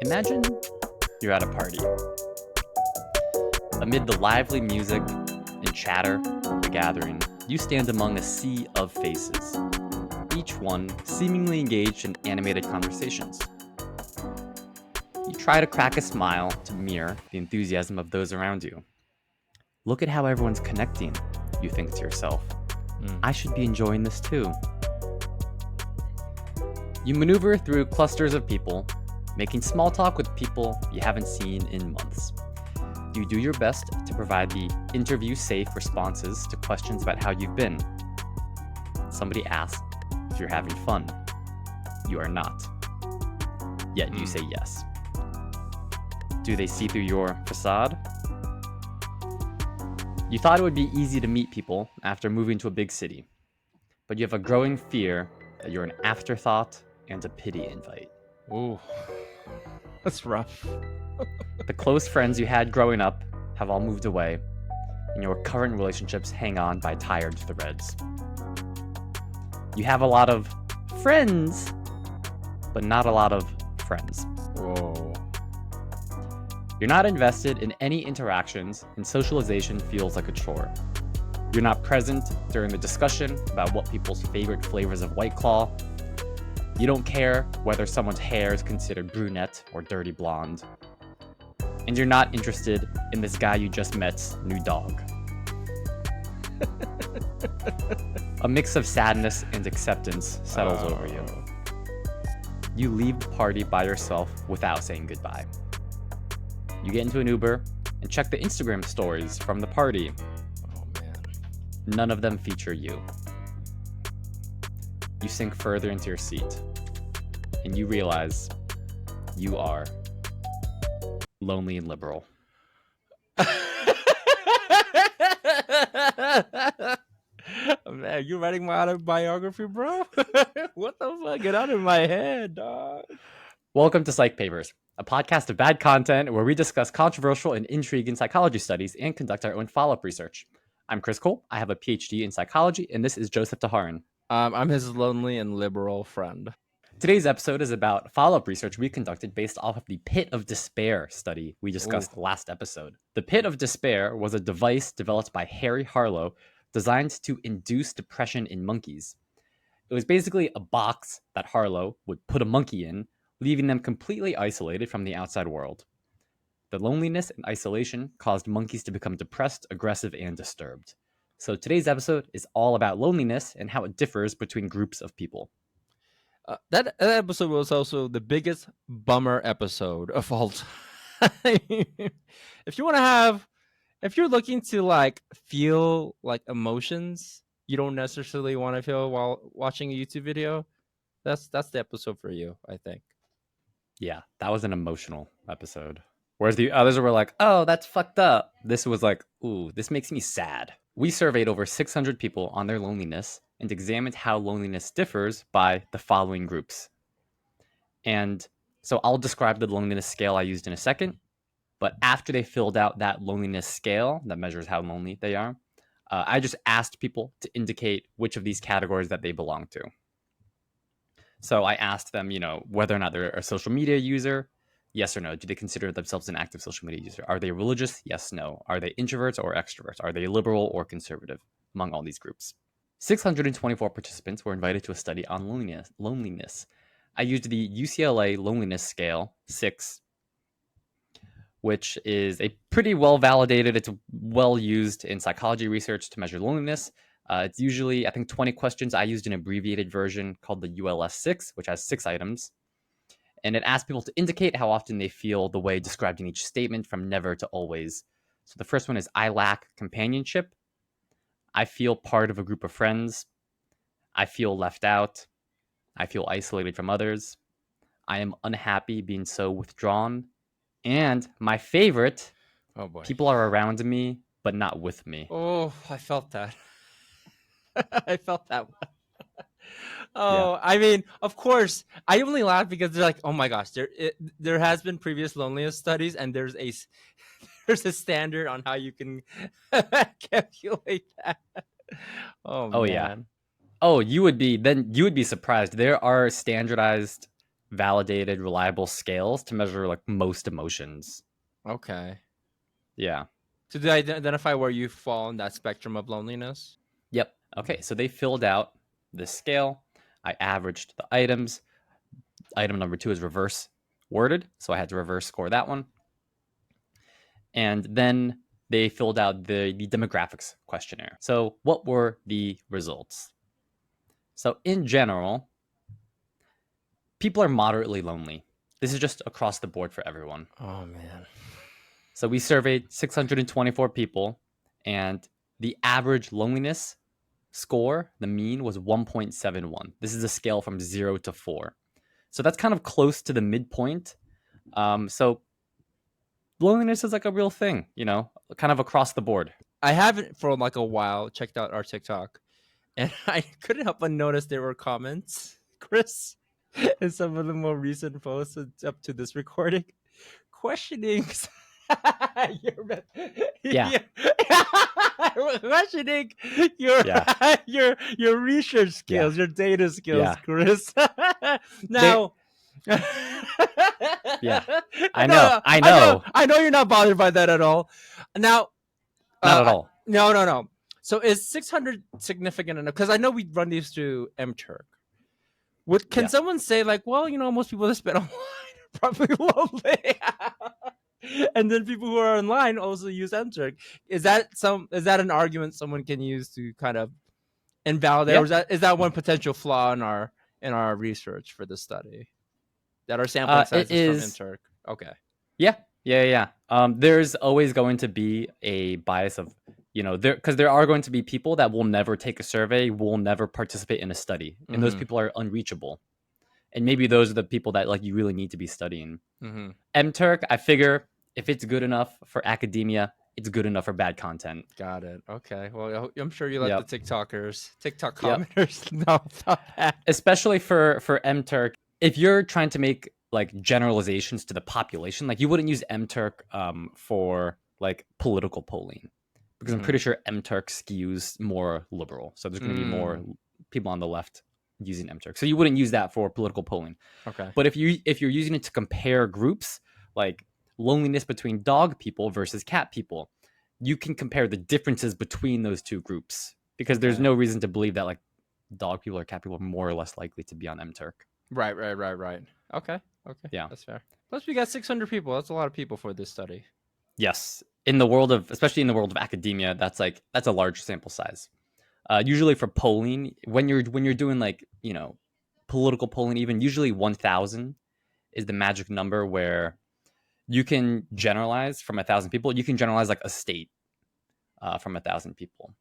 Imagine you're at a party. Amid the lively music and chatter of the gathering, you stand among a sea of faces, each one seemingly engaged in animated conversations. You try to crack a smile to mirror the enthusiasm of those around you. Look at how everyone's connecting, you think to yourself. I should be enjoying this too. You maneuver through clusters of people, making small talk with people you haven't seen in months. You do your best to provide the interview-safe responses to questions about how you've been. Somebody asks if you're having fun. You are not. Yet you say yes. Do they see through your facade? You thought it would be easy to meet people after moving to a big city, but you have a growing fear that you're an afterthought and a pity invite. Ooh, that's rough. The close friends you had growing up have all moved away, and your current relationships hang on by tired threads. You have a lot of friends, but not a lot of friends. Whoa. You're not invested in any interactions, and socialization feels like a chore. You're not present during the discussion about what people's favorite flavors of White Claw. You don't care whether someone's hair is considered brunette or dirty blonde. And you're not interested in this guy you just met's new dog. A mix of sadness and acceptance settles over you. You leave the party by yourself without saying goodbye. You get into an Uber and check the Instagram stories from the party. Oh, man. None of them feature you. You sink further into your seat, and you realize you are lonely and liberal. Man, you writing my autobiography, bro? What the fuck? Get out of my head, dog. Welcome to Psych Papers, a podcast of bad content where we discuss controversial and intriguing psychology studies and conduct our own follow-up research. I'm Chris Cole. I have a PhD in psychology, and this is Joseph Taharin. I'm his lonely and liberal friend. Today's episode is about follow-up research we conducted based off of the Pit of Despair study we discussed last episode. The Pit of Despair was a device developed by Harry Harlow designed to induce depression in monkeys. It was basically a box that Harlow would put a monkey in, leaving them completely isolated from the outside world. The loneliness and isolation caused monkeys to become depressed, aggressive, and disturbed. So today's episode is all about loneliness and how it differs between groups of people. That episode was also the biggest bummer episode of all time. If you're looking to feel like emotions you don't necessarily want to feel while watching a YouTube video, that's the episode for you, I think. Yeah, that was an emotional episode. Whereas the others were like, oh, that's fucked up. This was like, ooh, this makes me sad. We surveyed over 600 people on their loneliness and examined how loneliness differs by the following groups. And so I'll describe the loneliness scale I used in a second. But after they filled out that loneliness scale that measures how lonely they are, I just asked people to indicate which of these categories that they belong to. So I asked them, whether or not they're a social media user. Yes or no? Do they consider themselves an active social media user? Are they religious? Yes, no. Are they introverts or extroverts? Are they liberal or conservative? Among all these groups. 624 participants were invited to a study on loneliness. I used the UCLA Loneliness Scale 6, which is a pretty well-validated, it's well used in psychology research to measure loneliness. It's usually, I think, 20 questions. I used an abbreviated version called the ULS6, which has 6 items. And it asks people to indicate how often they feel the way described in each statement from never to always. So the first one is, I lack companionship. I feel part of a group of friends. I feel left out. I feel isolated from others. I am unhappy being so withdrawn. And my favorite, Oh boy, people are around me, but not with me. Oh, I felt that. I felt that one. Oh, yeah. I mean, of course, I only laugh because they're like, oh my gosh, there has been previous loneliness studies, and there's a standard on how you can calculate that. Oh Oh yeah. man. Oh, you would be surprised. There are standardized, validated, reliable scales to measure like most emotions. Okay. Yeah. To identify where you fall in that spectrum of loneliness. Yep. Okay, so they filled out this scale. I averaged the items. Item number 2 is reverse worded, so I had to reverse score that one. And then they filled out the demographics questionnaire. So, what were the results? So, in general, people are moderately lonely. This is just across the board for everyone. Oh man. So, we surveyed 624 people, and the average loneliness score, the mean was 1.71. This is a scale from 0 to 4. So, that's kind of close to the midpoint. So, loneliness is like a real thing, kind of across the board. I haven't for like a while checked out our TikTok, and I couldn't help but notice there were comments, Chris, in some of the more recent posts up to this recording, questioning your Yeah. questioning your Yeah. your research Yeah. skills, your data skills, Yeah. Chris. They Now, Yeah. I know. I know. I know you're not bothered by that at all. Now, Not at all. no, no, no. So is 600 significant enough? Because I know we run these through MTurk. Can Yes. someone say like, well, most people that spend online are probably lonely, and then people who are online also use MTurk. Is that an argument someone can use to kind of invalidate, or Yeah. is that one potential flaw in our research for this study, that our sampling size It is from is. MTurk? Okay. Yeah. Yeah. Yeah. There's always going to be a bias of, because there are going to be people that will never take a survey, will never participate in a study, and those Mm-hmm. people are unreachable. And maybe those are the people that like you really need to be studying. Mm-hmm. MTurk, I figure if it's good enough for academia, it's good enough for bad content. Got it. Okay. Well, I'm sure you let the Yep. TikTok Yep. commenters know about that. Especially for MTurk, if you're trying to make like generalizations to the population, like you wouldn't use MTurk for like political polling, because I'm Mm-hmm. pretty sure MTurk skews more liberal. So there's going to be more people on the left using MTurk. So you wouldn't use that for political polling. Okay. But if you're using it to compare groups, like loneliness between dog people versus cat people, you can compare the differences between those two groups, because there's Okay. no reason to believe that like dog people or cat people are more or less likely to be on MTurk. Right. Right. Right. Right. Okay. Okay. Yeah. That's fair. Plus, we got 600 people. That's a lot of people for this study. Yes. Especially in the world of academia, that's a large sample size. Usually for polling, when you're doing like political polling, even usually 1,000 is the magic number where you can generalize from 1,000 people. You can generalize like a state from 1,000 people,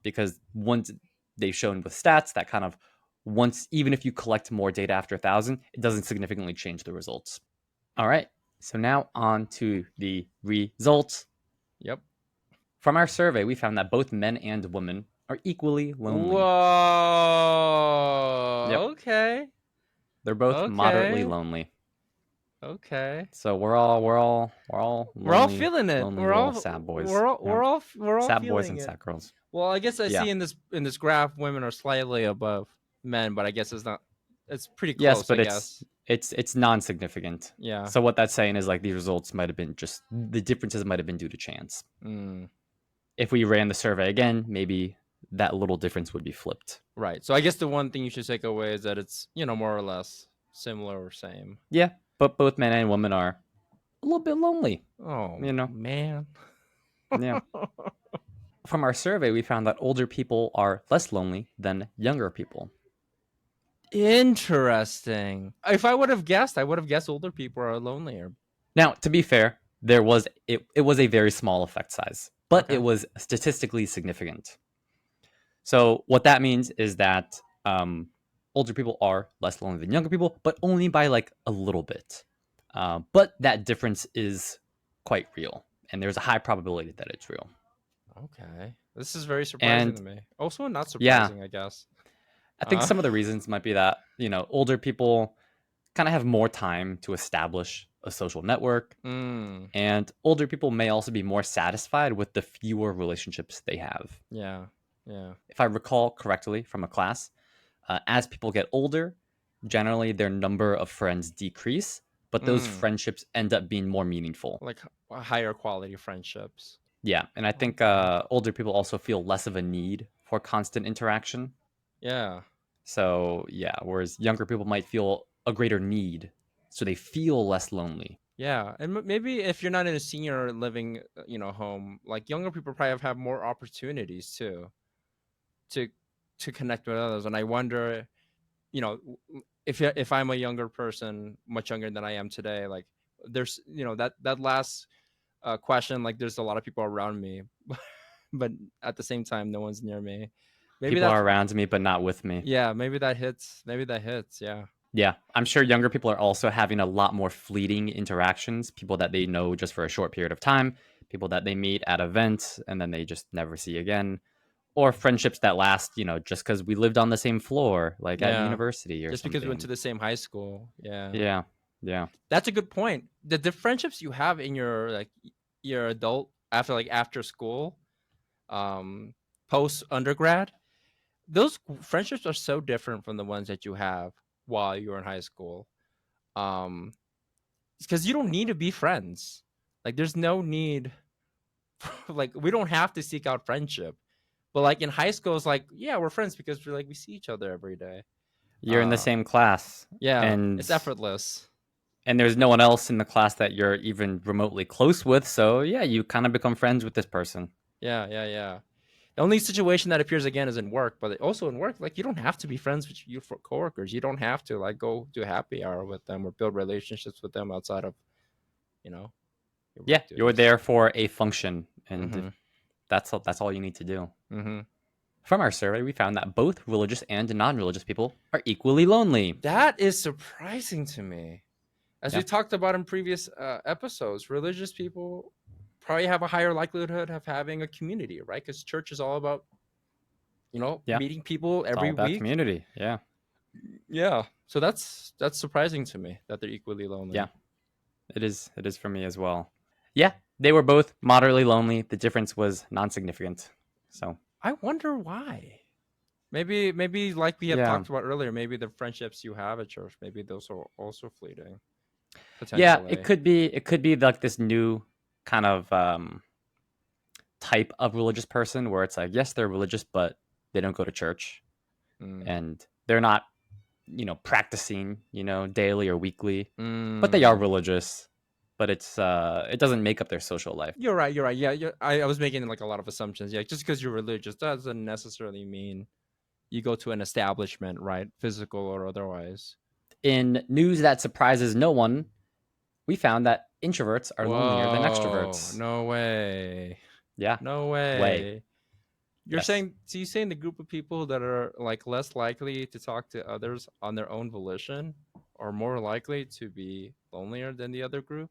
because once they've shown with stats that kind of even if you collect more data after 1,000, it doesn't significantly change the results. All right. So now on to the results. Yep. From our survey, we found that both men and women are equally lonely. Yep. Whoa. Okay. They're both moderately Okay. lonely. Okay. So we're all We're all lonely, feeling it. lonely little sad boys. Yep. We're all Sad boys feeling and it. sad girls. Well, I guess I Yeah. see in this graph, women are slightly above men, but I guess it's not. It's pretty Yes, close, I but guess. it's non-significant. Yeah. So what that's saying is like these results might have been just the differences might have been due to chance. Mm. If we ran the survey again, maybe that little difference would be flipped. Right. So I guess the one thing you should take away is that it's more or less similar or same. Yeah, but both men and women are a little bit lonely. Oh You know. man. Yeah. From our survey, we found that older people are less lonely than younger people. Interesting. If I would have guessed, I would have guessed older people are lonelier. Now, to be fair, it was a very small effect size, but Okay. it was statistically significant. So what that means is that older people are less lonely than younger people, but only by like a little bit. But that difference is quite real, and there's a high probability that it's real. Okay. This is very surprising And to me. Also not yeah, surprising, I guess. I think some of the reasons might be that older people kind of have more time to establish a social network, and older people may also be more satisfied with the fewer relationships they have. Yeah. Yeah. If I recall correctly from a class, as people get older, generally their number of friends decrease, but those Mm. friendships end up being more meaningful. Like higher quality friendships. Yeah, and I think Okay. older people also feel less of a need for constant interaction. Yeah. So, yeah, whereas younger people might feel a greater need, so they feel less lonely. Yeah, and maybe if you're not in a senior living, home, like younger people probably have more opportunities too to to connect with others. And I wonder, if I'm a younger person, much younger than I am today, like there's that last question, like there's a lot of people around me, but at the same time, no one's near me. Maybe People that, are around me, but not with me. yeah, maybe that hits. Maybe that hits. Yeah. Yeah, I'm sure younger people are also having a lot more fleeting interactions, people that they know just for a short period of time, people that they meet at events and then they just never see again, or friendships that last, just because we lived on the same floor, like at Yeah. university or Just because we went to something. the same high school. Yeah. Yeah, yeah, That's a good point. The friendships you have in your your adult after school, um, post undergrad, those friendships are so different from the ones that you have while you were in high school. Um, because you don't need to be friends. Like there's no need. Like we don't have to seek out friendship. But like in high school, it's like yeah, we're friends because we see each other every day. you're in the Uh, same class, yeah, and it's effortless. there's no one else in the class that you're even remotely close with, so yeah, you kind of become friends with this person. Yeah, yeah, yeah. The only situation that appears again is in work, but also in work, like you don't have to be friends with your coworkers. You don't have to like go do happy hour with them or build relationships with them outside of you know your Yeah, work you're duties. there for a function, and Mm-hmm. that's all you need to do. Mm-hmm. From our survey, we found that both religious and non-religious people are equally lonely. That is surprising to me. As we Yeah, talked about in previous episodes, religious people probably have a higher likelihood of having a community, right? Because church is all about yeah, meeting people it's all every about week. community. Yeah, Yeah, so that's surprising to me that they're equally yeah, lonely. it is. It is for me as well. Yeah, they were both moderately lonely. The difference was non-significant. So I wonder why. Maybe like we have yeah, talked about earlier, maybe the friendships you have at church, maybe those are also fleeting, yeah, it potentially. could be. It could be like this new kind of type of religious person where it's like, yes, they're religious, but they don't go to church Mm. and they're not, practicing, daily or weekly, but they are Mm. religious. But it doesn't make up their social life. You're right. You're right. Yeah, I was making like a lot of assumptions. Yeah, just because you're religious doesn't necessarily mean you go to an establishment, right? Physical or otherwise. In news that surprises no one, we found that introverts are lonelier than Whoa! extroverts. No way! Yeah, No way. way! You're Yes. saying? So you saying the group of people that are like less likely to talk to others on their own volition are more likely to be lonelier than the other group?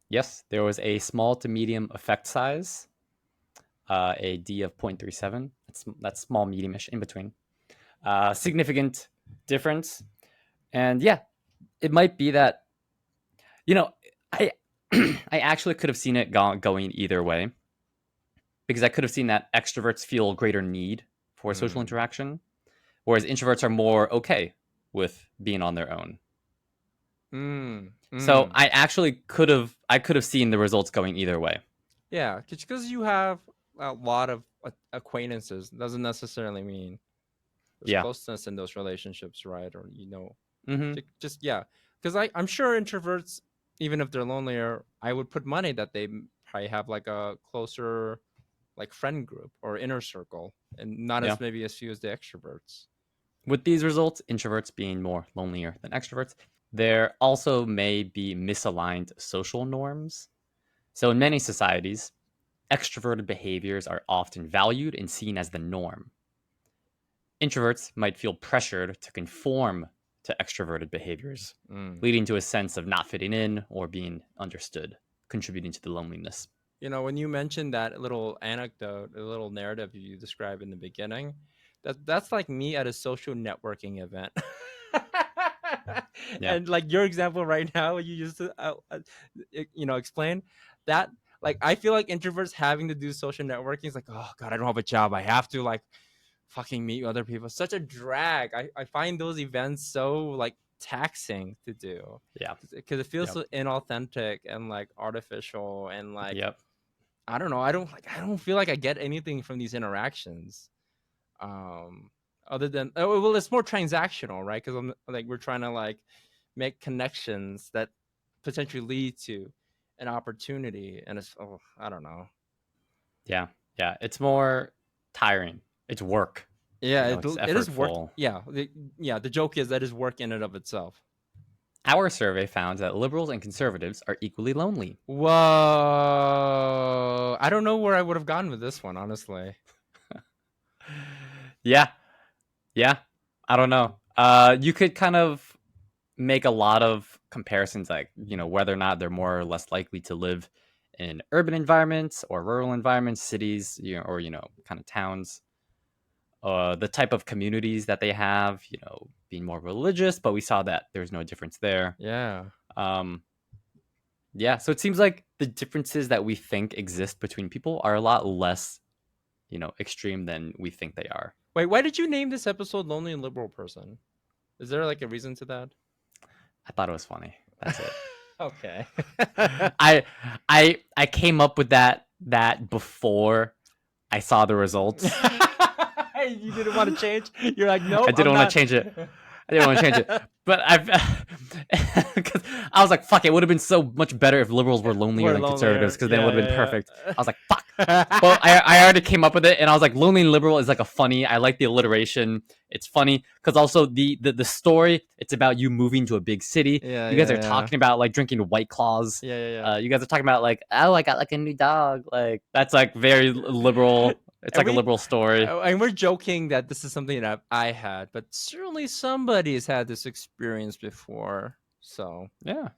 Yes, there was a small to medium effect size, a D of 0.37. That's small, mediumish, in between. Significant difference. And yeah, it might be that, you know, I I actually could have seen it going either way, because I could have seen that extroverts feel greater need for social Mm. interaction, whereas introverts are more okay with being on their own. Mm. So Mm. I could have seen the results going either way. Yeah, because you have a lot of acquaintances doesn't necessarily mean there's Yeah. closeness in those relationships, right? Or Mm-hmm. just yeah. Because I'm sure introverts, even if they're lonelier, I would put money that they probably have like a closer like friend group or inner circle, and not Yeah. as maybe as few as the extroverts. With these results, introverts being more lonelier than extroverts, there also may be misaligned social norms. So in many societies, extroverted behaviors are often valued and seen as the norm. Introverts might feel pressured to conform to extroverted behaviors, Mm. leading to a sense of not fitting in or being understood, contributing to the loneliness. When you mentioned that little anecdote, a little narrative you described in the beginning, that's like me at a social networking event. Yeah. And like your example right now, you used to explain that. Like I feel like introverts having to do social networking is like, oh god, I don't have a job. I have to like fucking meet other people. Such a drag. I find those events so like taxing to do Yeah. because it feels Yep. so inauthentic and like artificial and like Yep. I don't know. I don't feel like I get anything from these interactions. Um, other than well, it's more transactional, right? Because I'm like we're trying to like make connections that potentially lead to an opportunity, and it's I don't know. Yeah. Yeah. It's more tiring. It's work. Yeah, It's it is work. effortful. Yeah, yeah. The joke is that is work in and of itself. Our survey found that liberals and conservatives are equally lonely. Whoa! I don't know where I would have gone with this one, honestly. Yeah. Yeah. I don't know. You could kind of make a lot of comparisons, like, whether or not they're more or less likely to live in urban environments or rural environments, cities, or, kind of towns. The type of communities that they have, being more religious, but we saw that there's no difference there. Yeah. Um, yeah, so it seems like the differences that we think exist between people are a lot less, extreme than we think they are. Wait, why did you name this episode "Lonely and Liberal Person"? Is there like a reason to that? I thought it was funny. That's it. Okay. I I came up with that before I saw the results. You didn't want to change. You're like, nope. I didn't want to change it. I didn't want to change it. But because I was like, fuck, it would have been so much better if liberals were lonelier than conservatives, because then it would have been perfect. I was like, fuck. Well, I already came up with it, and I was like, lonely and liberal is like a funny. I like the alliteration. It's funny because also the story. It's about you moving to a big city. Yeah, You guys yeah, are yeah. talking about like drinking White Claws. Yeah, yeah, yeah. You guys are talking about like, oh, I got like a new dog. Like that's like very liberal. It's And like a liberal story. and we're joking that this is something that I had, but certainly somebody's had this experience before. So Yeah,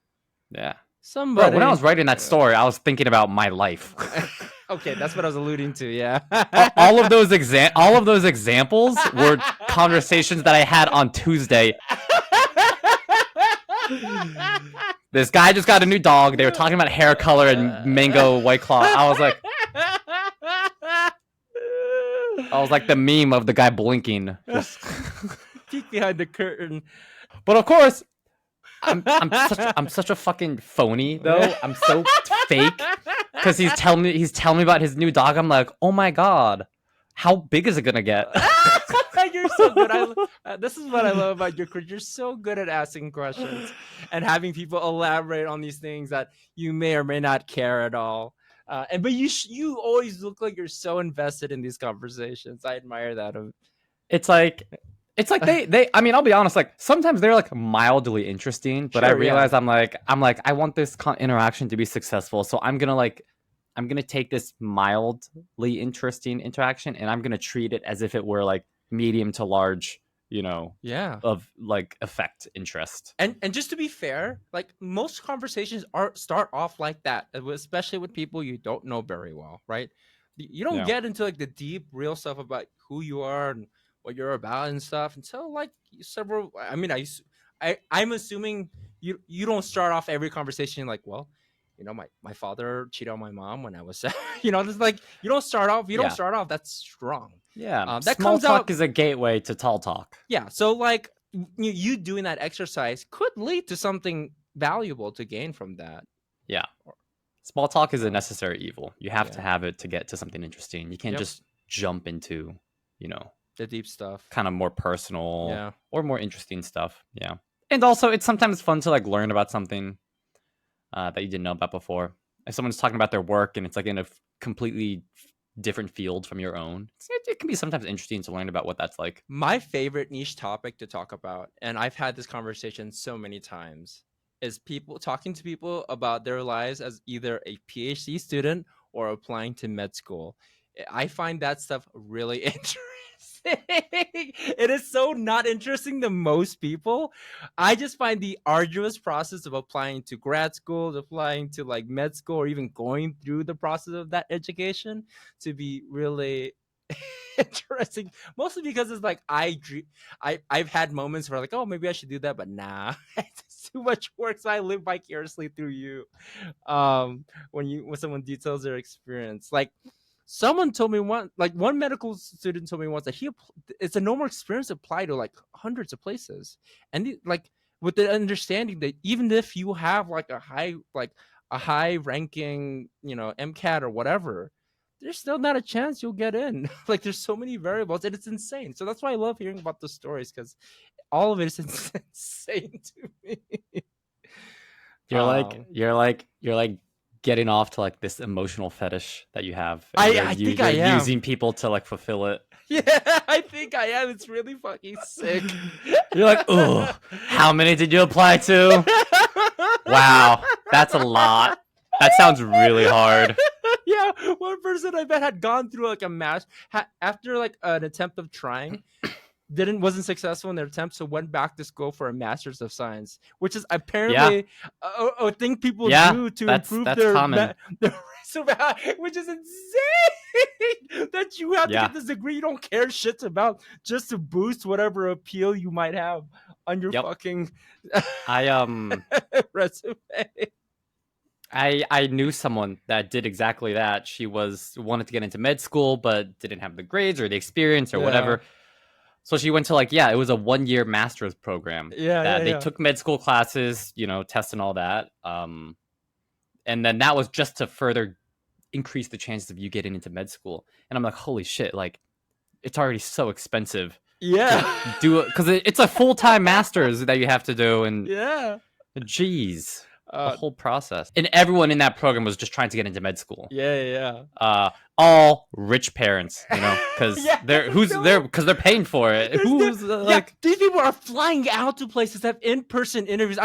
yeah. Bro, when I somebody. was writing that story, I was thinking about my life. Okay, that's what I was alluding to. Yeah. all of those examples were conversations that I had on Tuesday. This guy just got a new dog. They were talking about hair color and mango White Claw. I was like the meme of the guy blinking. Peek behind the curtain. But of course, I'm such a fucking phony though. I'm so fake because he's telling me about his new dog. I'm like, oh my god, how big is it gonna get? You're so good. This is what I love about your career. You're so good at asking questions and having people elaborate on these things that you may or may not care at all. But you always look like you're so invested in these conversations. I admire that. It's like they I mean, I'll be honest, like sometimes they're like mildly interesting, but I Sure, yeah. realize I'm like I want this interaction to be successful, so I'm gonna take this mildly interesting interaction and I'm gonna treat it as if it were like medium to large, Yeah. of like effect interest. And just to be fair, like most conversations start off like that, especially with people you don't know very well, right? You don't Yeah. get into like the deep, real stuff about who you are and what you're about and stuff until like several. I mean, I'm assuming you don't start off every conversation like, well, my father cheated on my mom when I was, it's like you don't start off. You Yeah. don't start off that strong. Yeah. That Small comes talk out. is a gateway to tall talk. Yeah. So like you doing that exercise could lead to something valuable to gain from that. Yeah. Small talk is a necessary evil. You have to Yeah. have it to get to something interesting. You can't Yep. just jump into, The deep stuff. kind of more personal Yeah. or more interesting stuff. Yeah. And also, it's sometimes fun to like learn about something that you didn't know about before. If someone's talking about their work and it's like in a completely different field from your own, it can be sometimes interesting to learn about what that's like. My favorite niche topic to talk about, and I've had this conversation so many times, is people talking to people about their lives as either a PhD student or applying to med school. I find that stuff really interesting. It is so not interesting to most people. I just find the arduous process of applying to grad school, applying to like med school, or even going through the process of that education to be really interesting, mostly because it's like I've had moments where like, oh, maybe I should do that, but nah, it's too much work, so I live vicariously through you. When someone details their experience, like someone told me one medical student told me once that it's a normal experience to apply to like hundreds of places, and like with the understanding that even if you have like a high ranking, MCAT or whatever, there's still not a chance you'll get in. Like there's so many variables, and it's insane. So that's why I love hearing about the stories, because all of it is insane to me. Um, You're like getting off to like this emotional fetish that you have, and I think I you're am. using people to like fulfill it. Yeah, I think I am. It's really fucking sick. You're like, oh, how many did you apply to? Wow, that's a lot. That sounds really hard. Yeah, one person I bet had gone through like a mass after like an attempt of trying, wasn't successful in their attempt, so went back to school for a master's of science, which is Yeah, apparently a thing people yeah, do to improve that's common. their which is insane. That you have to Yeah, get this degree you don't care shit about just to boost whatever appeal you might have on your yep. fucking I resume. I knew someone that did exactly that. She wanted to get into med school, but didn't have the grades or the experience or Yeah, whatever. So she went to like, yeah, it was a 1 year master's program yeah, yeah, that they yeah. took med school classes, tests and all that. And then that was just to further increase the chances of you getting into med school. And I'm like, holy shit, like it's already so expensive to Yeah. do it because it's a full-time master's that you have to do. And Yeah. geez, the Uh, whole process. And everyone in that program was just trying to get into med school. yeah, yeah. All rich parents, because Yeah, they're paying for it. Who's yeah, like, these people are flying out to places, have in-person interviews.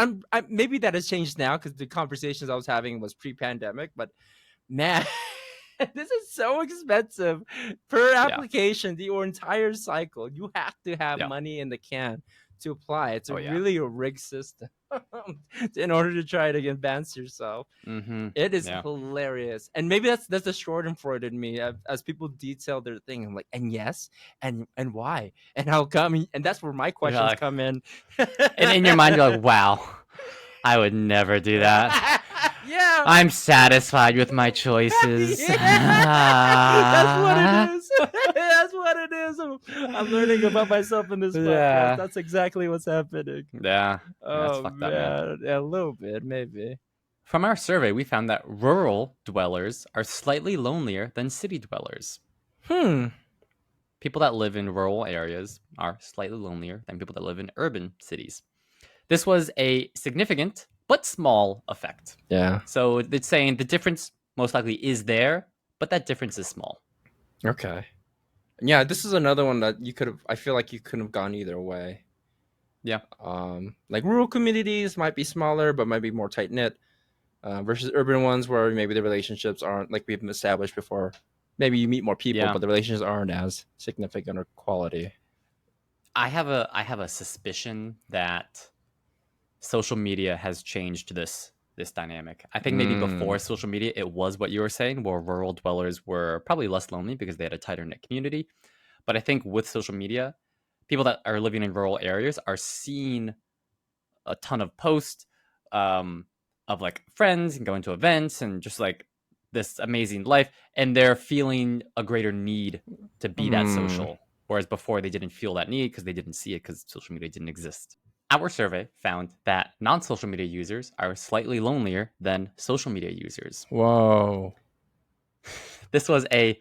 Maybe that has changed now because the conversations I was having was pre-pandemic, but man, this is so expensive per yeah, application. The entire cycle, you have to have yeah, money in the can to apply. It's oh a yeah, really a rigged system in order to try to advance yourself. mm-hmm, It is yeah, hilarious, and maybe that's the Schadenfreude in me. As people detail their thing, I'm like, and yes, and why, and how come, and that's where my you're questions like, come in. and in your mind you're like, wow, I would never do that. Yeah, I'm satisfied with my choices. yeah, that's what it is. That's what it is. I'm learning about myself in this podcast. Yeah, That's exactly what's happening. yeah, that's Oh fucked up, man. man, yeah, a little bit maybe. From our survey, we found that rural dwellers are slightly lonelier than city dwellers. Hmm. People that live in rural areas are slightly lonelier than people that live in urban cities. This was a significant but small effect. Yeah. So it's saying the difference most likely is there, but that difference is small. Okay. Yeah, this is another one that you could have. I feel like you couldn't have gone either way. Yeah. Like rural communities might be smaller, but might be more tight knit, versus urban ones where maybe the relationships aren't like we've established before. Maybe you meet more people, Yeah. but the relationships aren't as significant or quality. I have a suspicion that social media has changed this dynamic. I think maybe before social media, it was what you were saying, where rural dwellers were probably less lonely because they had a tighter knit community. But I think with social media, people that are living in rural areas are seeing a ton of posts of like friends and going to events and just like this amazing life, and they're feeling a greater need to be that social. Whereas before they didn't feel that need because they didn't see it because social media didn't exist. Our survey found that non-social media users are slightly lonelier than social media users. Whoa. This was a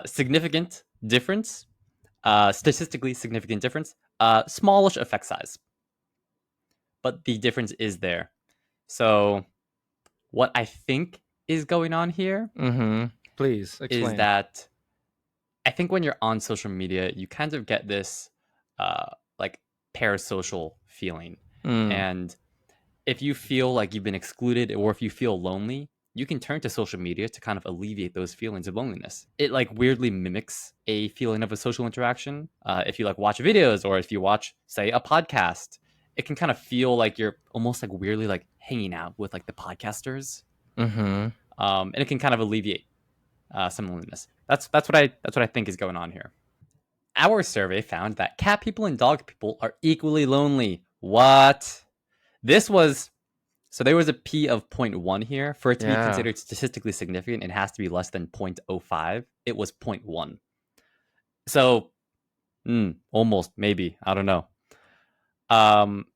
significant difference, statistically significant difference, smallish effect size, but the difference is there. So what I think is going on here Please is explain. that I think when you're on social media, you kind of get this like parasocial feeling. And if you feel like you've been excluded or if you feel lonely, you can turn to social media to kind of alleviate those feelings of loneliness. It like weirdly mimics a feeling of a social interaction. If you like watch videos or if you watch, say, a podcast, it can kind of feel like you're almost like weirdly like hanging out with like the podcasters. And it can kind of alleviate some loneliness. That's what I think is going on here. Our survey found that cat people and dog people are equally lonely. What? This was so there was a p of 0.1 here. For it to be Yeah. considered statistically significant, it has to be less than 0.05. It was 0.1. So almost, maybe, I don't know. Um,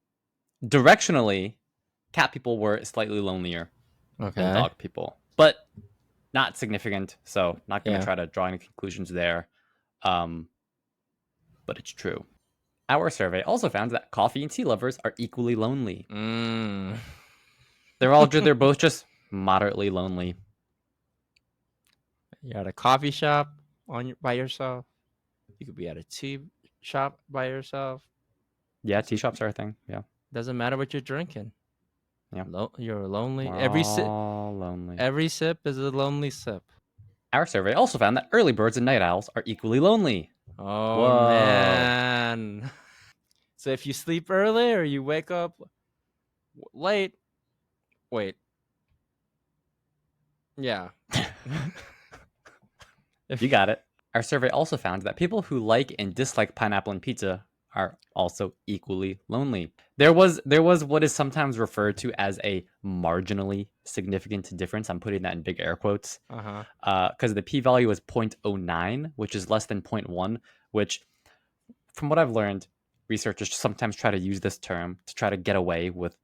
Directionally, cat people were slightly lonelier than Okay. dog people, but not significant. So not going to Yeah. try to draw any conclusions there. Um, but it's true. Our survey also found that coffee and tea lovers are equally lonely. Mm. They're both just moderately lonely. You're at a coffee shop by yourself. You could be at a tea shop by yourself. Yeah, tea shops are a thing. Yeah, Doesn't matter what you're drinking. yeah. You're lonely. We're all lonely. Every sip is a lonely sip. Our survey also found that early birds and night owls are equally lonely. Oh Whoa. man. So if you sleep early or you wake up late, wait. Yeah. You if got it. Our survey also found that people who like and dislike pineapple and pizza are also equally lonely. There was what is sometimes referred to as a marginally significant difference. I'm putting that in big air quotes uh-huh. because the p-value is 0.09, which is less than 0.1, which from what I've learned, researchers sometimes try to use this term to try to get away with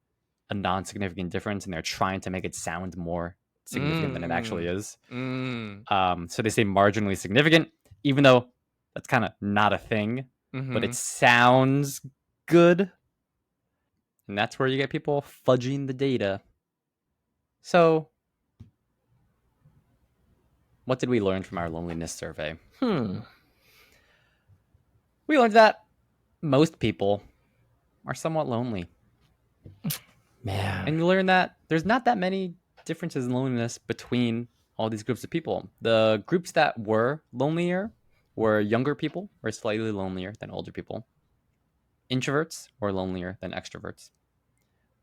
a non-significant difference, and they're trying to make it sound more significant than it actually Mm. is. Mm. So they say marginally significant, even though that's kind of not a thing, but Mm-hmm. it sounds good. And that's where you get people fudging the data. So, what did we learn from our loneliness survey? Hmm. We learned that most people are somewhat lonely. Man. And you learn that there's not that many differences in loneliness between all these groups of people. The groups that were lonelier were younger people, were slightly lonelier than older people. Introverts were lonelier than extroverts.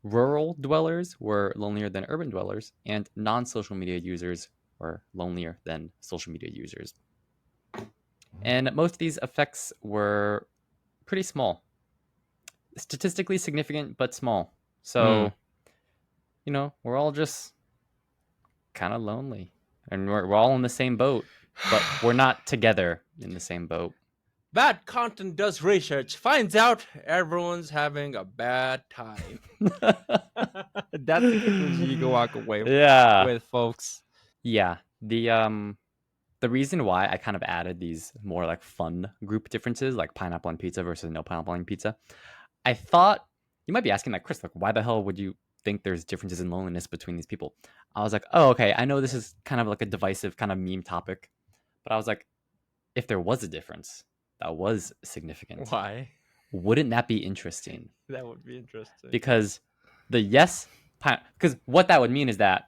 Rural dwellers were lonelier than urban dwellers, and non social media users were lonelier than social media users. And most of these effects were pretty small, statistically significant, but small. Hmm. So, we're all just kind of lonely. And we're all in the same boat, but we're not together in the same boat. Bad content does research, finds out everyone's having a bad time. That's the conclusion you can walk away Yeah. with, folks. Yeah. The reason why I kind of added these more like fun group differences, like pineapple on pizza versus no pineapple on pizza, I thought you might be asking, like, Chris, like, why the hell would you think there's differences in loneliness between these people? I was like, oh, okay, I know this is kind of like a divisive kind of meme topic, but I was like, if there was a difference that was significant, Why? wouldn't that be interesting? That would be interesting. Because because what that would mean is that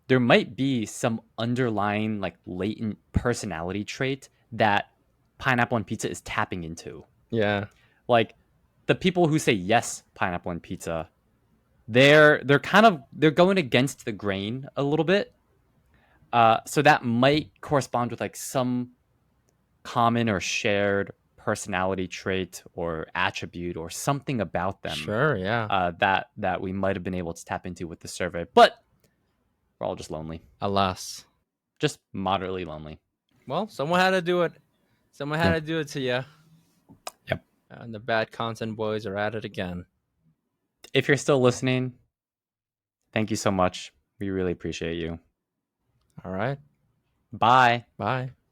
there might be some underlying like latent personality trait that pineapple and pizza is tapping into. Yeah. Like the people who say yes pineapple and pizza, they're going against the grain a little bit. So that might correspond with like some common or shared personality trait or attribute or something about them Sure, yeah. that we might have been able to tap into with the survey. But we're all just lonely, Alas. just moderately lonely. Well, someone had to do it. Someone had Yeah. to do it to you. Yep. And the bad content boys are at it again. If you're still listening, thank you so much. We really appreciate you. All right. Bye. Bye.